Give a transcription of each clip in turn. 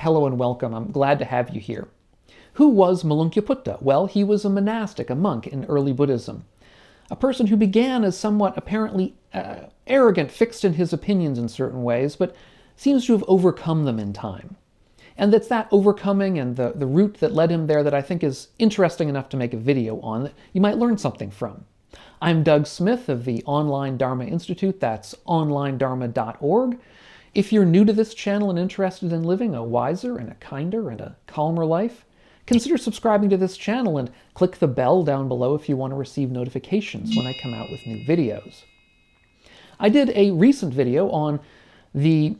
hello and welcome. I'm glad to have you here. Who was Malunkyaputta? Well, he was a monastic, a monk in early Buddhism. A person who began as somewhat apparently arrogant, fixed in his opinions in certain ways, but seems to have overcome them in time. And that's that overcoming and the route that led him there that I think is interesting enough to make a video on that you might learn something from. I'm Doug Smith of the Online Dharma Institute, that's onlinedharma.org. If you're new to this channel and interested in living a wiser and a kinder and a calmer life, consider subscribing to this channel and click the bell down below if you want to receive notifications when I come out with new videos. I did a recent video on the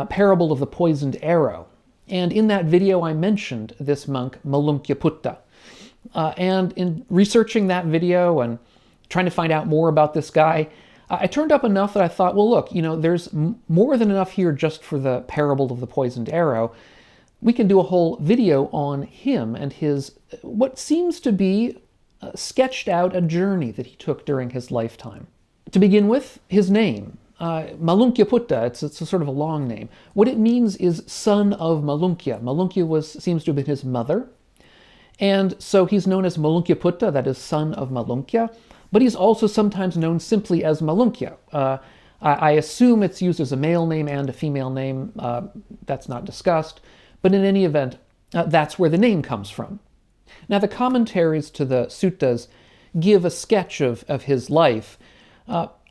parable of the poisoned arrow, and in that video I mentioned this monk Malunkyaputta. And in researching that video and trying to find out more about this guy, I turned up enough that I thought, well, look, there's more than enough here just for the parable of the poisoned arrow. We can do a whole video on him and his, what seems to be sketched out a journey that he took during his lifetime. To begin with, his name, Malunkyaputta, it's a sort of a long name. What it means is son of Malunkya. Malunkya seems to have been his mother. And so he's known as Malunkyaputta, that is son of Malunkya, but he's also sometimes known simply as Malunkya. I assume it's used as a male name and a female name. That's not discussed. But in any event, that's where the name comes from. Now, the commentaries to the suttas give a sketch of his life.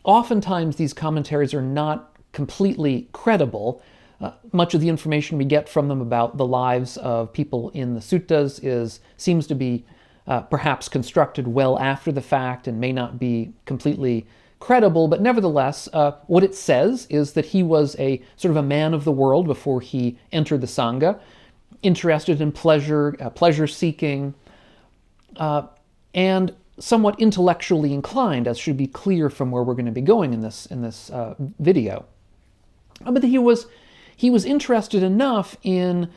Oftentimes, these commentaries are not completely credible. Much of the information we get from them about the lives of people in the suttas seems to be perhaps constructed well after the fact and may not be completely credible, but nevertheless, what it says is that he was a sort of a man of the world before he entered the Sangha, interested in pleasure, pleasure-seeking, and somewhat intellectually inclined, as should be clear from where we're going to be going in this video. But he was interested enough in,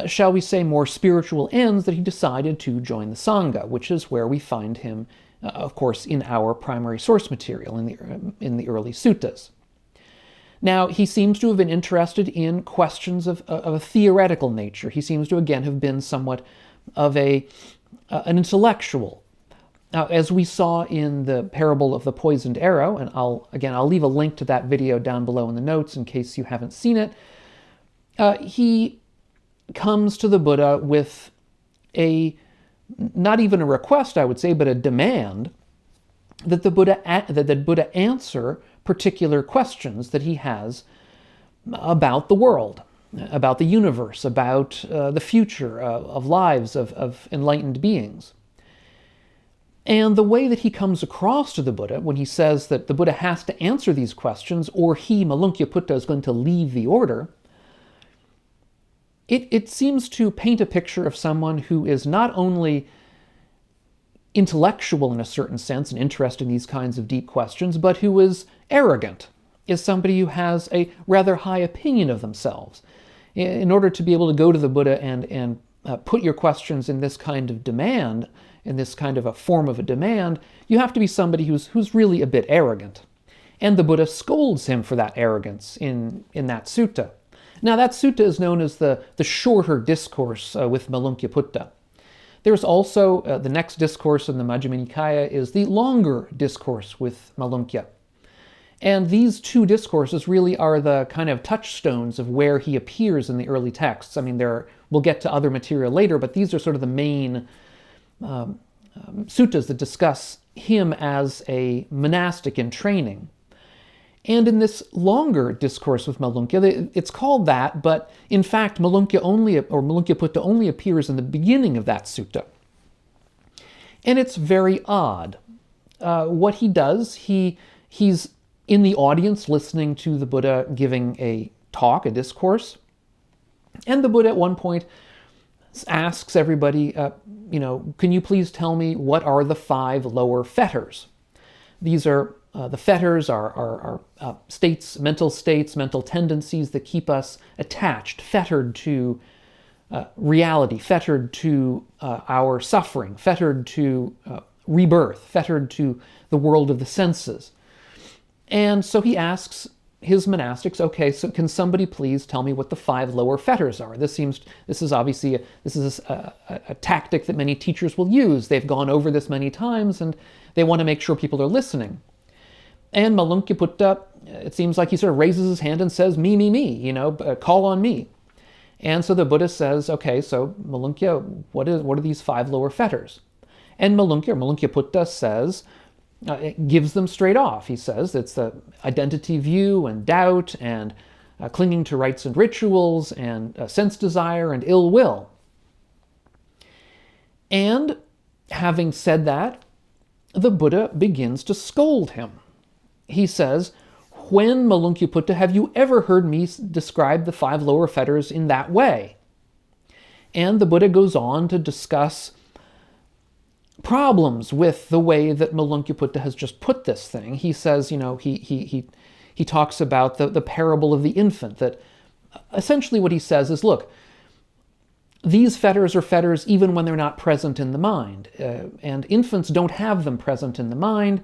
shall we say, more spiritual ends that he decided to join the Sangha, which is where we find him of course, in our primary source material, in the early suttas. Now, he seems to have been interested in questions of a theoretical nature. He seems to, again, have been somewhat of an intellectual. Now, as we saw in the parable of the poisoned arrow, and I'll leave a link to that video down below in the notes in case you haven't seen it, he comes to the Buddha with not even a request, I would say, but a demand that the Buddha answer particular questions that he has about the world, about the universe, about the future of lives of enlightened beings. And the way that he comes across to the Buddha when he says that the Buddha has to answer these questions or he, Malunkyaputta, is going to leave the order, it seems to paint a picture of someone who is not only intellectual in a certain sense and interested in these kinds of deep questions, but who is arrogant, is somebody who has a rather high opinion of themselves. In order to be able to go to the Buddha and put your questions in this kind of demand, in this kind of a form of a demand, you have to be somebody who's really a bit arrogant. And the Buddha scolds him for that arrogance in that sutta. Now, that sutta is known as the shorter discourse with Malunkyaputta. There's also, the next discourse in the Majjhima Nikaya is the longer discourse with Malunkya. And these two discourses really are the kind of touchstones of where he appears in the early texts. I mean, we'll get to other material later, but these are sort of the main suttas that discuss him as a monastic in training. And in this longer discourse with Malunkya, it's called that, but in fact, Malunkyaputta only appears in the beginning of that sutta. And it's very odd. What he does, he's in the audience listening to the Buddha giving a talk, a discourse, and the Buddha at one point asks everybody, can you please tell me what are the 5 lower fetters? These are the fetters are mental states, mental tendencies that keep us attached, fettered to reality, fettered to our suffering, fettered to rebirth, fettered to the world of the senses. And so he asks his monastics, okay, so can somebody please tell me what the 5 lower fetters are? This is obviously a tactic that many teachers will use. They've gone over this many times, and they want to make sure people are listening. And Malunkyaputta, it seems like he sort of raises his hand and says, me, call on me. And so the Buddha says, okay, so Malunkya, what are these 5 lower fetters? And Malunkyaputta says, gives them straight off. He says it's the identity view and doubt and clinging to rites and rituals and sense desire and ill will. And having said that, the Buddha begins to scold him. He says, when, Malunkyaputta, have you ever heard me describe the 5 lower fetters in that way? And the Buddha goes on to discuss problems with the way that Malunkyaputta has just put this thing. He says, he talks about the parable of the infant, that essentially what he says is, look, these fetters are fetters even when they're not present in the mind. And infants don't have them present in the mind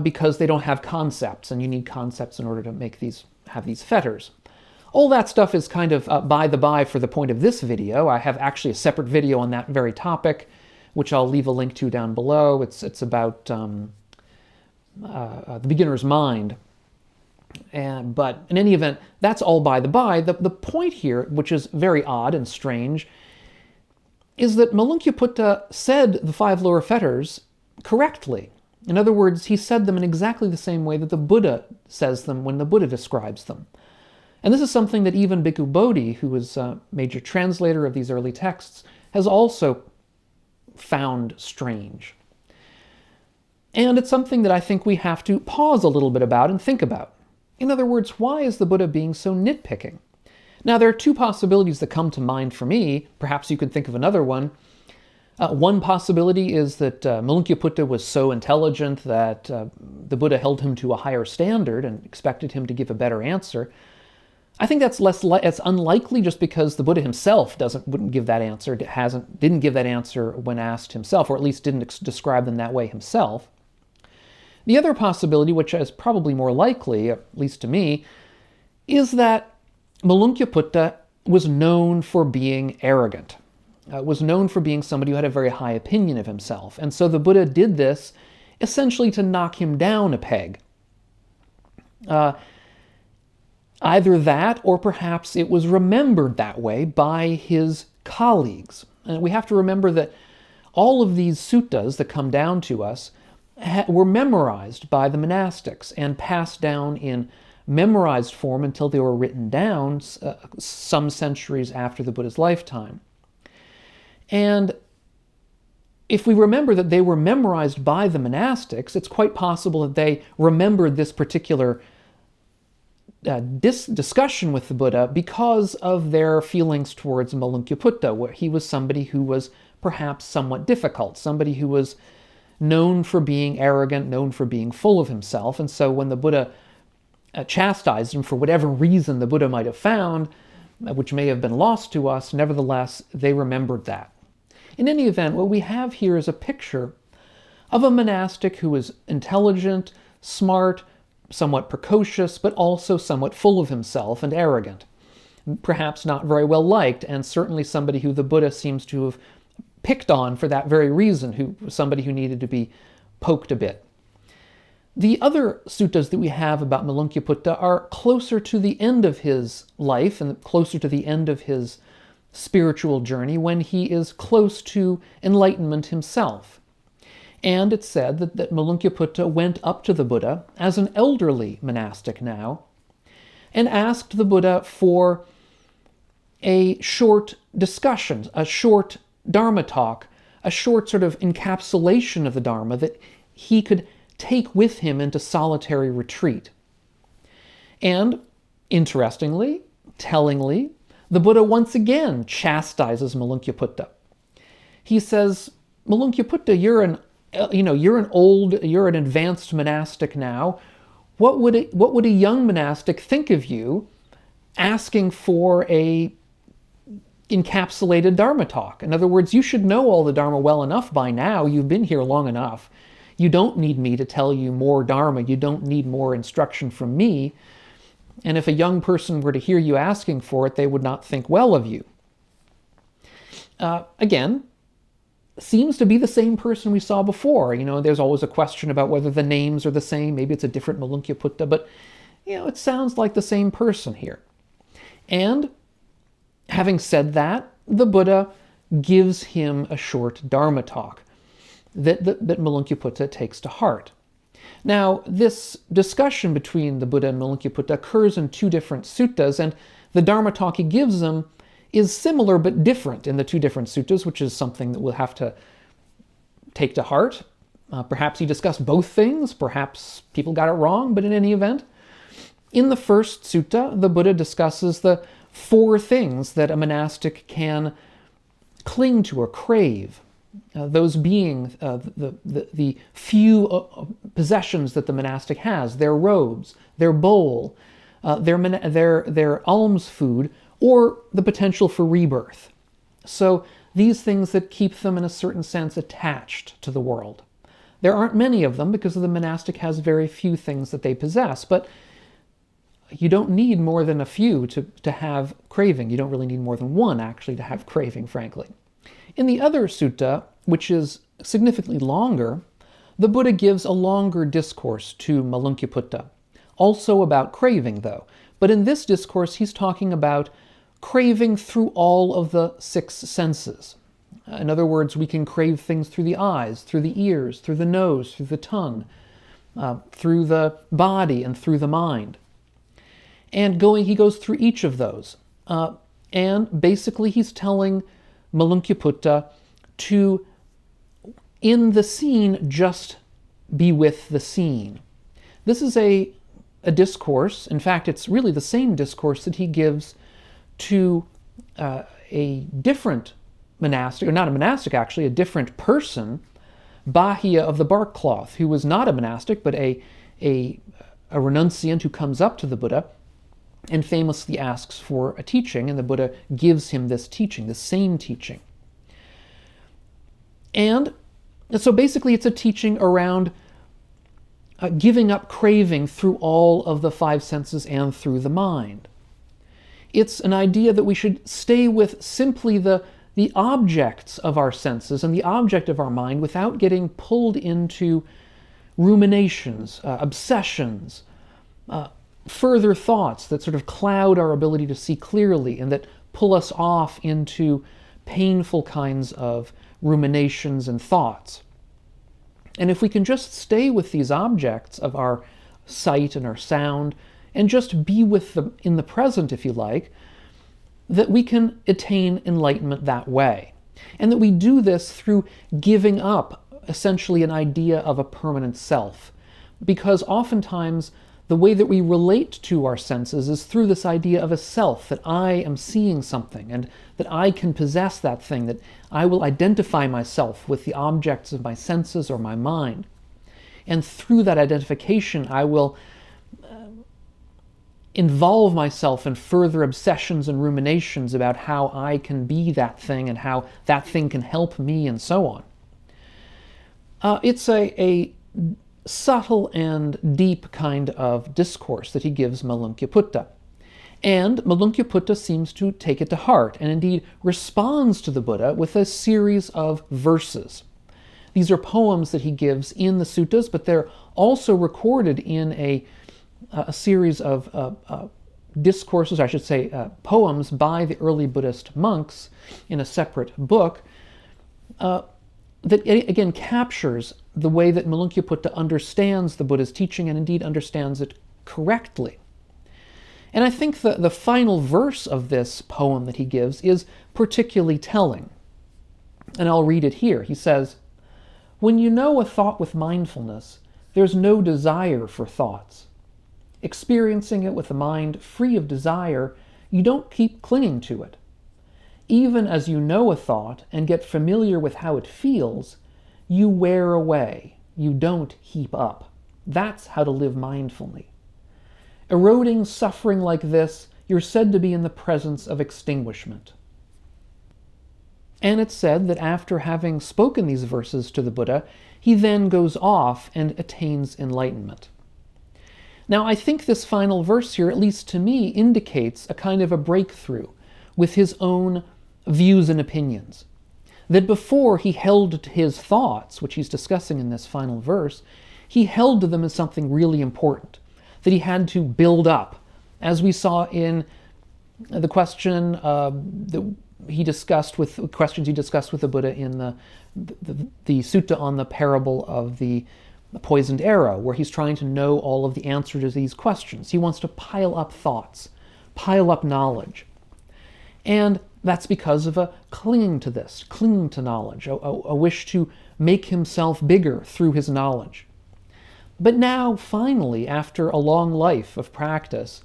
because they don't have concepts, and you need concepts in order to have these fetters. All that stuff is kind of by the by for the point of this video. I have actually a separate video on that very topic, which I'll leave a link to down below. It's about the beginner's mind. But in any event, that's all by the by. The point here, which is very odd and strange, is that Malunkyaputta said the 5 lower fetters correctly. In other words, he said them in exactly the same way that the Buddha says them when the Buddha describes them. And this is something that even Bhikkhu Bodhi, who was a major translator of these early texts, has also found strange. And it's something that I think we have to pause a little bit about and think about. In other words, why is the Buddha being so nitpicking? Now, there are 2 possibilities that come to mind for me. Perhaps you could think of another one. One possibility is that Malunkyaputta was so intelligent that the Buddha held him to a higher standard and expected him to give a better answer. I think that's it's unlikely, just because the Buddha himself wouldn't give that answer, didn't give that answer when asked himself, or at least didn't describe them that way himself. The other possibility, which is probably more likely, at least to me, is that Malunkyaputta was known for being arrogant, was known for being somebody who had a very high opinion of himself. And so the Buddha did this essentially to knock him down a peg. Either that, or perhaps it was remembered that way by his colleagues. And we have to remember that all of these suttas that come down to us were memorized by the monastics and passed down in memorized form until they were written down some centuries after the Buddha's lifetime. And if we remember that they were memorized by the monastics, it's quite possible that they remembered this particular discussion with the Buddha because of their feelings towards Malunkyaputta, where he was somebody who was perhaps somewhat difficult, somebody who was known for being arrogant, known for being full of himself. And so when the Buddha chastised him for whatever reason the Buddha might have found, which may have been lost to us, nevertheless, they remembered that. In any event, what we have here is a picture of a monastic who is intelligent, smart, somewhat precocious, but also somewhat full of himself and arrogant. Perhaps not very well liked, and certainly somebody who the Buddha seems to have picked on for that very reason, somebody who needed to be poked a bit. The other suttas that we have about Malunkyaputta are closer to the end of his life and closer to the end of his spiritual journey, when he is close to enlightenment himself. And it's said that Malunkyaputta went up to the Buddha as an elderly monastic now and asked the Buddha for a short discussion, a short Dharma talk, a short sort of encapsulation of the Dharma that he could take with him into solitary retreat. And interestingly, tellingly, the Buddha once again chastises Malunkyaputta. He says, Malunkyaputta, you're an advanced monastic now. What would a young monastic think of you asking for a encapsulated Dharma talk? In other words, you should know all the Dharma well enough by now. You've been here long enough. You don't need me to tell you more Dharma. You don't need more instruction from me. And if a young person were to hear you asking for it, they would not think well of you. Again, seems to be the same person we saw before. There's always a question about whether the names are the same. Maybe it's a different Malunkyaputta, but it sounds like the same person here. And having said that, the Buddha gives him a short Dharma talk that Malunkyaputta takes to heart. Now, this discussion between the Buddha and Malunkyaputta occurs in two different suttas, and the Dharma talk he gives them is similar but different in the two different suttas, which is something that we'll have to take to heart. Perhaps he discussed both things, perhaps people got it wrong, but in any event, in the first sutta, the Buddha discusses the 4 things that a monastic can cling to or crave. Those being the few possessions that the monastic has: their robes, their bowl, their alms food, or the potential for rebirth. So these things that keep them in a certain sense attached to the world. There aren't many of them because the monastic has very few things that they possess, but you don't need more than a few to have craving. You don't really need more than one, actually, to have craving, frankly. In the other sutta, which is significantly longer, the Buddha gives a longer discourse to Malunkyaputta, also about craving, though. But in this discourse, he's talking about craving through all of the 6 senses. In other words, we can crave things through the eyes, through the ears, through the nose, through the tongue, through the body, and through the mind. And he goes through each of those. And basically he's telling Malunkyaputta to, in the scene, just be with the scene. This is a discourse. In fact, it's really the same discourse that he gives to a different monastic, or not a monastic actually, a different person, Bahia of the bark cloth, who was not a monastic, but a renunciant who comes up to the Buddha and famously asks for a teaching, and the Buddha gives him this teaching, the same teaching. And so basically it's a teaching around giving up craving through all of the 5 senses and through the mind. It's an idea that we should stay with simply the objects of our senses and the object of our mind without getting pulled into ruminations, obsessions, further thoughts that sort of cloud our ability to see clearly and that pull us off into painful kinds of ruminations and thoughts. And if we can just stay with these objects of our sight and our sound and just be with them in the present, if you like, that we can attain enlightenment that way. And that we do this through giving up essentially an idea of a permanent self. Because oftentimes the way that we relate to our senses is through this idea of a self, that I am seeing something and that I can possess that thing, that I will identify myself with the objects of my senses or my mind. And through that identification, I will involve myself in further obsessions and ruminations about how I can be that thing and how that thing can help me and so on. It's a subtle and deep kind of discourse that he gives Malunkyaputta. And Malunkyaputta seems to take it to heart and indeed responds to the Buddha with a series of verses. These are poems that he gives in the suttas, but they're also recorded in a series of discourses, I should say, poems by the early Buddhist monks in a separate book that, again, captures the way that Malunkyaputta understands the Buddha's teaching and indeed understands it correctly. And I think the final verse of this poem that he gives is particularly telling. And I'll read it here. He says, "When you know a thought with mindfulness, there's no desire for thoughts. Experiencing it with a mind free of desire, you don't keep clinging to it. Even as you know a thought and get familiar with how it feels, you wear away, you don't heap up. That's how to live mindfully. Eroding suffering like this, you're said to be in the presence of extinguishment." And it's said that after having spoken these verses to the Buddha, he then goes off and attains enlightenment. Now, I think this final verse here, at least to me, indicates a kind of a breakthrough with his own views and opinions. That before he held to his thoughts, which he's discussing in this final verse, he held to them as something really important, that he had to build up, as we saw in the question that he discussed with questions he discussed with the Buddha in the sutta on the parable of the poisoned arrow, where he's trying to know all of the answers to these questions. He wants to pile up thoughts, pile up knowledge. And that's because of a clinging to this, clinging to knowledge, a wish to make himself bigger through his knowledge. But now, finally, after a long life of practice,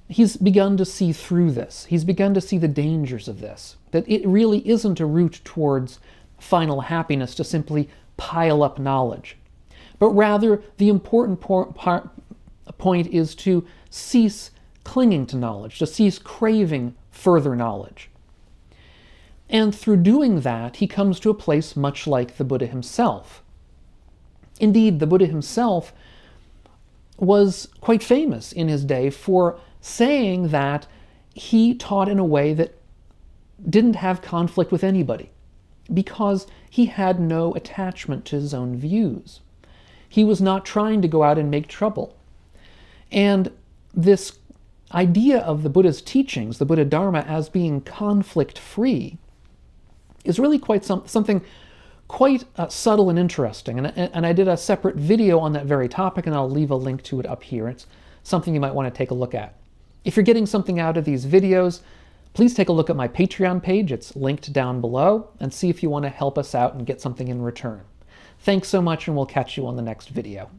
he's begun to see through this. He's begun to see the dangers of this, that it really isn't a route towards final happiness to simply pile up knowledge, but rather the important point is to cease clinging to knowledge, to cease craving further knowledge. And through doing that, he comes to a place much like the Buddha himself. Indeed, the Buddha himself was quite famous in his day for saying that he taught in a way that didn't have conflict with anybody, because he had no attachment to his own views. He was not trying to go out and make trouble. And this idea of the Buddha's teachings, the Buddha Dharma, as being conflict-free is really quite something quite subtle and interesting. And I did a separate video on that very topic, and I'll leave a link to it up here. It's something you might want to take a look at. If you're getting something out of these videos, please take a look at my Patreon page. It's linked down below, and see if you want to help us out and get something in return. Thanks so much, and we'll catch you on the next video.